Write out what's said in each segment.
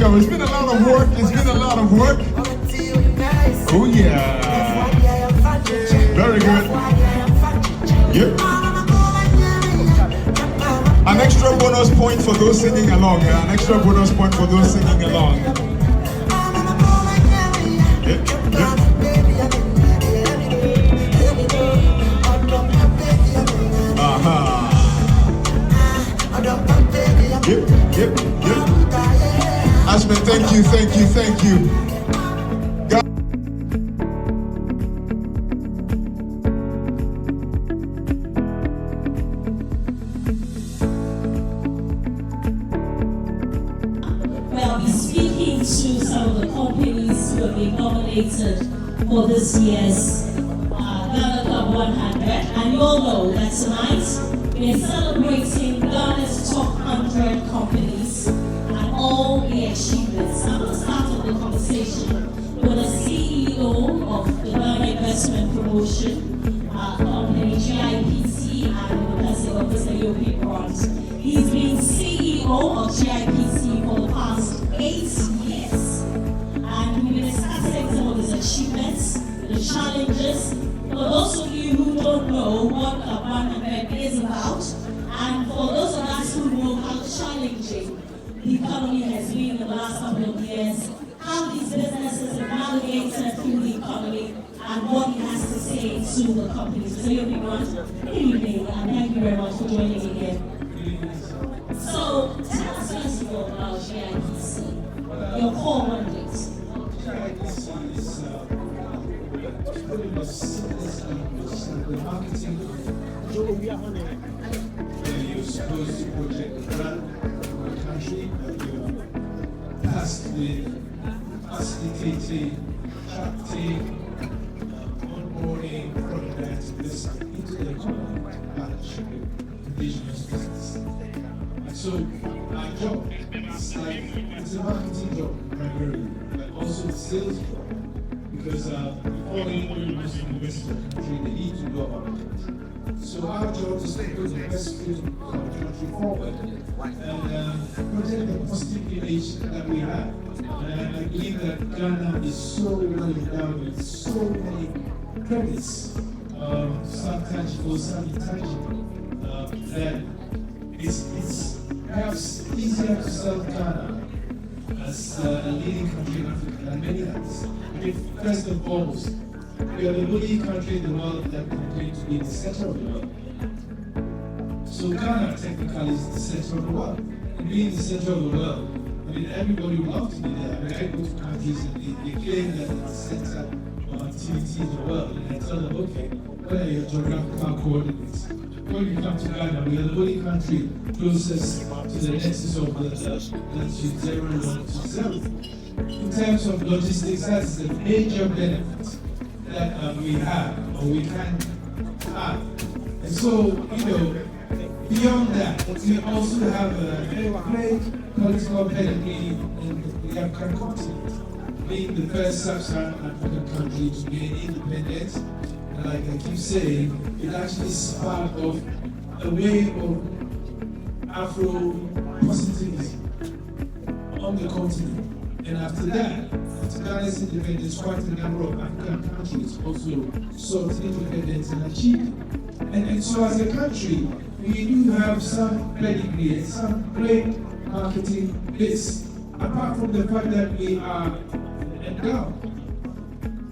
go. It's been a lot of work. It's been a lot of work. Oh yeah. Very good. Yep. An extra bonus point for those singing along. An extra bonus point for those singing along. Yep. Yep. Yep, yep, yep. Ashman, thank you, thank you, thank you. I'll be speaking to some of the companies who have been nominated for this year's Ghana Club 100. And you all know that tonight we are celebrating Ghana's top 100 companies and all the achievements. I'm going to start off the conversation with the CEO of the Ghana Investment Promotion company, GIPC, and the person of Mr. Yopi Grant. He's been CEO of GIPC for the past 8 years, and we've been discussing some of his achievements, the challenges. For those of you who don't know what Club 100 is about, and for those of us who know how challenging the economy has been in the last couple of years, how these businesses have navigated through the economy, and what he has to say to the companies. So you'll be good evening, and thank you very much for joining me here. So tell us first of all about GIPC, your core mandate. GIPC is pretty much the marketing where you're supposed to project the brand of the country that you're tasked with facilitating, attracting, onboarding products into the economy partnership with indigenous business. And so our job is like it's a marketing job primarily, but also a sales job. Because before anybody goes to invest in the country, they need to know about the country. So our job is to put the best foot of the country forward and project the positive image that we have. And I believe that Ghana is so well endowed with so many credits, some tangible, some intangible, that it's perhaps easier to sell Ghana as a leading country in Africa than many others. First and foremost, we are the only country in the world that can claim to be the center of the world. So Ghana technically is the center of the world. And being the center of the world, I mean, everybody would love to be there. I mean, I go to countries and they claim that it's the center of activity in the world. And I tell them, okay, what are your geographical coordinates? When you come to Ghana, we are the only country closest to the nexus of the latitude 0 and longitude 0. In terms of logistics, that's the major benefit that we have, or we can have. And so, beyond that, we also have a great political pedigree in the African continent, being the first sub-Saharan African country to gain independence. And like I keep saying, it actually sparked off a wave of Afro-positivism on the continent. And after that, after Ghana's independence, quite a number of African countries also sought independence and achieved it. And so as a country, we do have some pedigree and some great marketing bits, apart from the fact that we are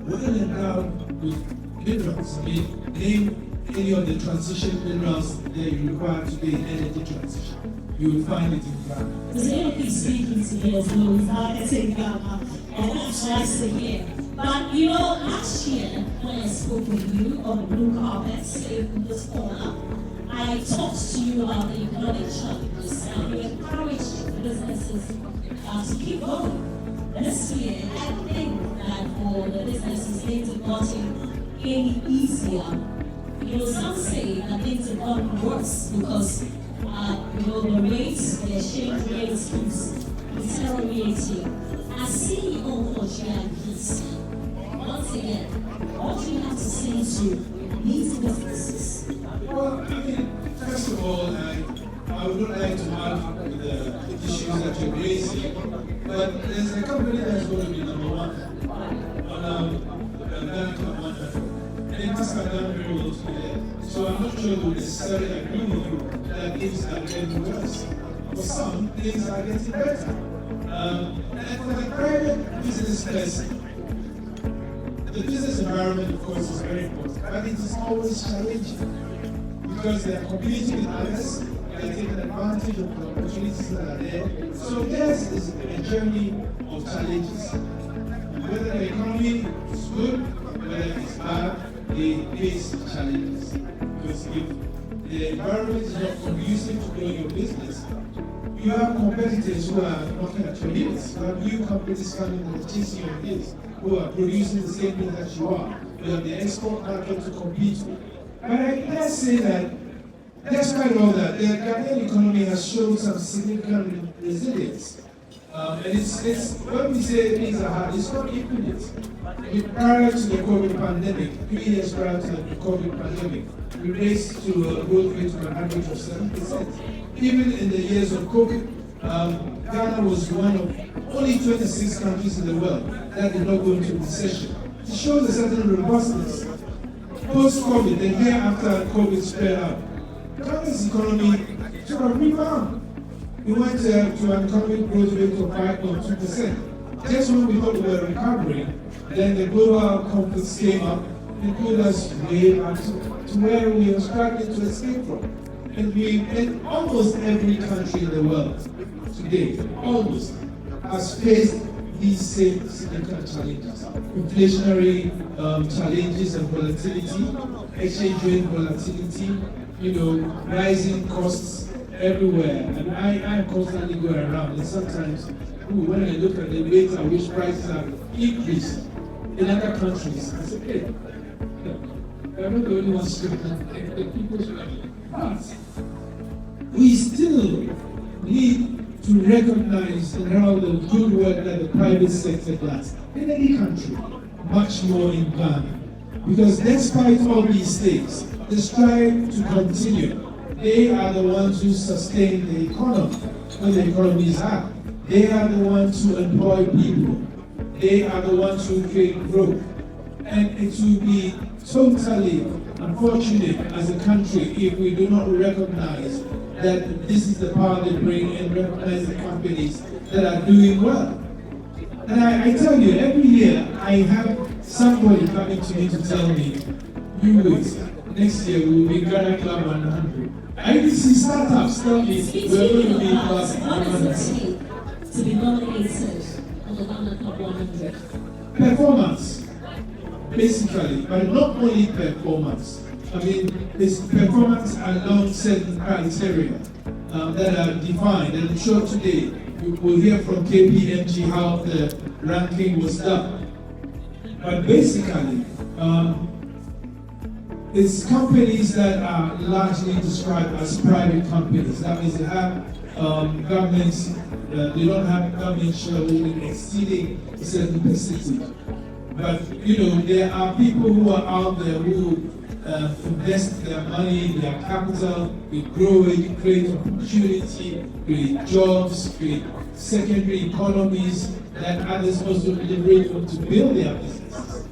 well endowed with minerals. I mean, name any of the transition minerals that you require to be in energy transition. You will find it in Ghana. So you'll be speaking to me as though he's marketing Ghana, and that's nice to hear. But last year when I spoke with you on the blue carpet, in this corner, I talked to you about the economic challenges and you encouraged businesses to keep going. This year, I think that for the businesses, things have gotten any easier. Some say that things have gotten worse because the rates, the exchange rates keeps deteriorating. As CEO for GIPC, once again, what do you have to say to these businesses? Well, I mean, first of all, I would not like to add with the issues that you're raising, but there's a company that's going to be number one on the Ghana Club 100. They must have done very well today. So I'm not sure we necessarily agree with you that things are getting worse. For some, things are getting better. And for the private business person, the business environment, of course, is very important, but it is always challenging because they are competing with others, they are taking advantage of the opportunities that are there. So theirs is a journey of challenges. Whether the economy is good, whether it's bad, they face challenges. Because if the environment is not conducive to growing your business, you have competitors who are knocking at your heels. You have new companies coming and chasing your heels, who are producing the same thing that you are. You have the export market to compete with. But I can say that, despite all that, the Ghanaian economy has shown some significant resilience. And it's when we say things are hard, it's not infinite. Prior to the COVID pandemic, 3 years prior to the COVID pandemic, we raised to a growth rate of an average of 7%. Even in the years of COVID, Ghana was one of only 26 countries in the world that did not go into recession. It shows a certain robustness. Post-COVID, the year after COVID spread out, Ghana's economy took a rebound. We went to an economic growth rate of 5.2%. Just when we thought we were recovering, then the global conflicts came up and pulled us way back to where we were struggling to escape from. And almost every country in the world today, almost, has faced these same significant challenges. Inflationary challenges and volatility, exchange rate volatility, rising costs everywhere. And I constantly go around, and sometimes when I look at the rate at which prices have increased in other countries, I say, hey, we're not the only ones struggling. The people struggling. But we still need to recognize and herald the good work that the private sector does in any country, much more in Ghana. Because despite all these things, they strive to continue. They are the ones who sustain the economy when the economy is hard. They are the ones who employ people. They are the ones who create growth. And it will be totally unfortunate as a country if we do not recognize that this is the power they bring and recognize the companies that are doing well. And I tell you, every year I have somebody coming to me to tell me, you wait, next year we will be Ghana Club 100. I even see startups tell me we're going to be Club 100. To be nominated on the Ghana Club 100. Performance, basically, but not only performance. I mean, it's performance along certain criteria that are defined. And I'm sure today we'll hear from KPMG how the ranking was done. But basically, it's companies that are largely described as private companies. That means they have governments, they don't have government shareholding exceeding a certain percentage. But there are people who are out there who invest their money, their capital, they grow it, create opportunity, create jobs, create secondary economies that others also leverage on to build their businesses.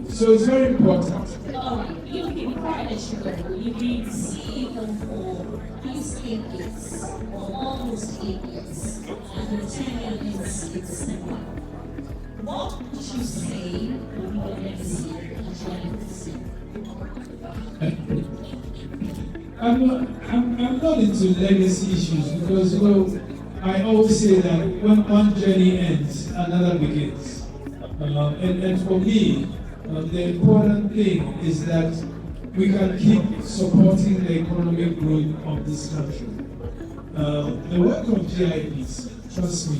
So it's very important. You've been private sugar, you've been CEO for at least 8 years, or almost 8 years, and your tenure is December. What would you say will be your legacy at GIPC? I'm not into legacy issues because, I always say that when one journey ends, another begins. And for me, the important thing is that we can keep supporting the economic growth of this country. The work of GIPC, trust me,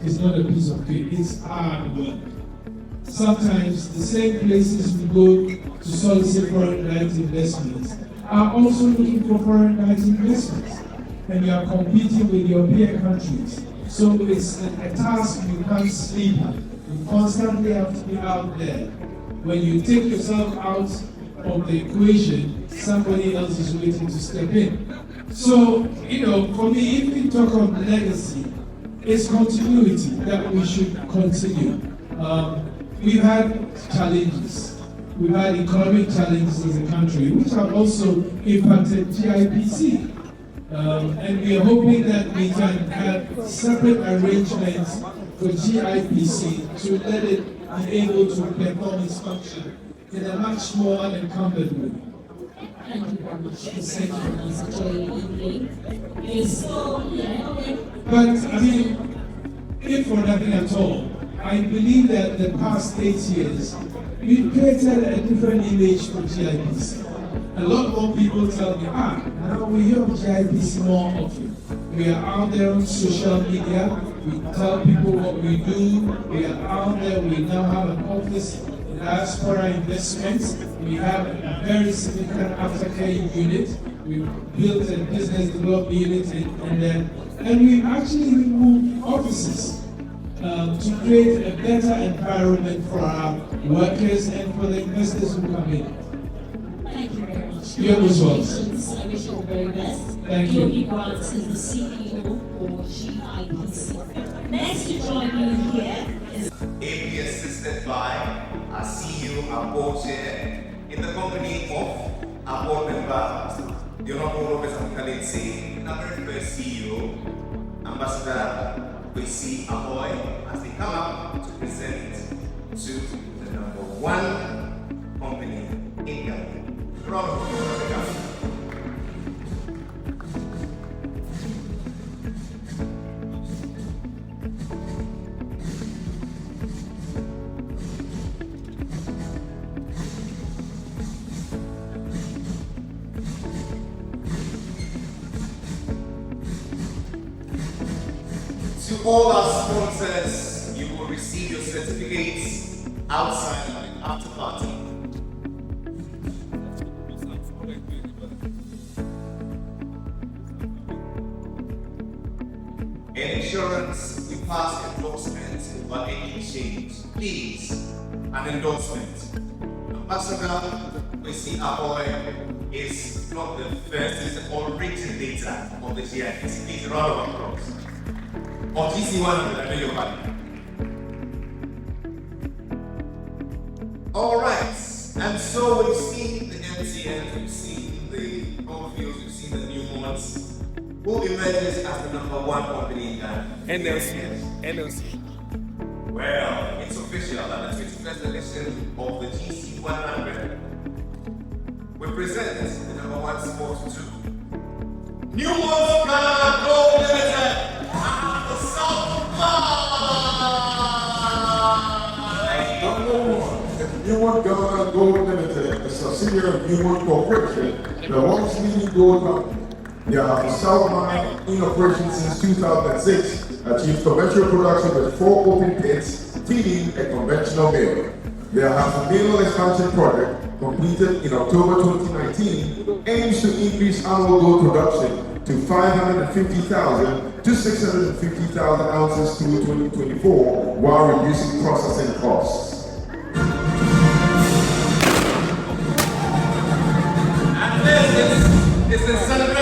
is not a piece of cake, it's hard work. Sometimes the same places we go to solicit foreign direct investments are also looking for foreign direct investments. And you are competing with your peer countries. So it's a task you can't sleep. You constantly have to be out there. When you take yourself out of the equation, somebody else is waiting to step in. So, for me, if we talk of legacy, it's continuity that we should continue. We've had challenges. We've had economic challenges as a country, which have also impacted GIPC. And we are hoping that we can have separate arrangements for GIPC to let it be able to perform its function in a much more unencumbered way. Thank you very much for saying that, Mr. Evening. It's so, But, if for nothing at all, I believe that the past 8 years, we've created a different image for GIPC. A lot more people tell me, now we hear of GIPC more often. We are out there on social media, we tell people what we do, we are out there, we now have an office in diaspora investments, we have a very significant aftercare unit, we've built a business development unit and we've actually moved offices to create a better environment for our workers and for the investors who come in. Thank you very much. You're most welcome. I wish you the very best. Thank you. Yogi Grant is the CEO for GIPC. Next to join me here is ably assisted by our CEO, our board chair, in the company of our board member, the Honorable Robert Amukalense, and our very first CEO, Ambassador Kwesi Ahoy, as they come up to present to the number one company in Ghana. Round of applause for Ghana. To all our sponsors, you will receive your certificates outside after party. In insurance, we pass endorsement without any change. Please, an endorsement. Ambassador Kwesi Ahoy is not the first, he's the originator of the GIPC. Please, a round of applause. Or GC100, I know you're happy. All right, and so we've seen the MTNs, we've seen the Goldfields, we've seen the Newmonts. Who emerges as the number one company in Ghana? NLC. Well, it's official that the 21st edition of the GC100 will present the number one sport to Newmonts Ghana Gold Limited. Newmont Ghana Gold Limited, a subsidiary of Newmont Corporation, the world's leading gold company. They have a South mine in operation since 2006, achieved commercial production with 4 open pits, feeding a conventional mill. Their half mill expansion project, completed in October 2019, aims to increase annual gold production to 550,000 to 650,000 ounces through 2024, while reducing processing costs. And this is the celebration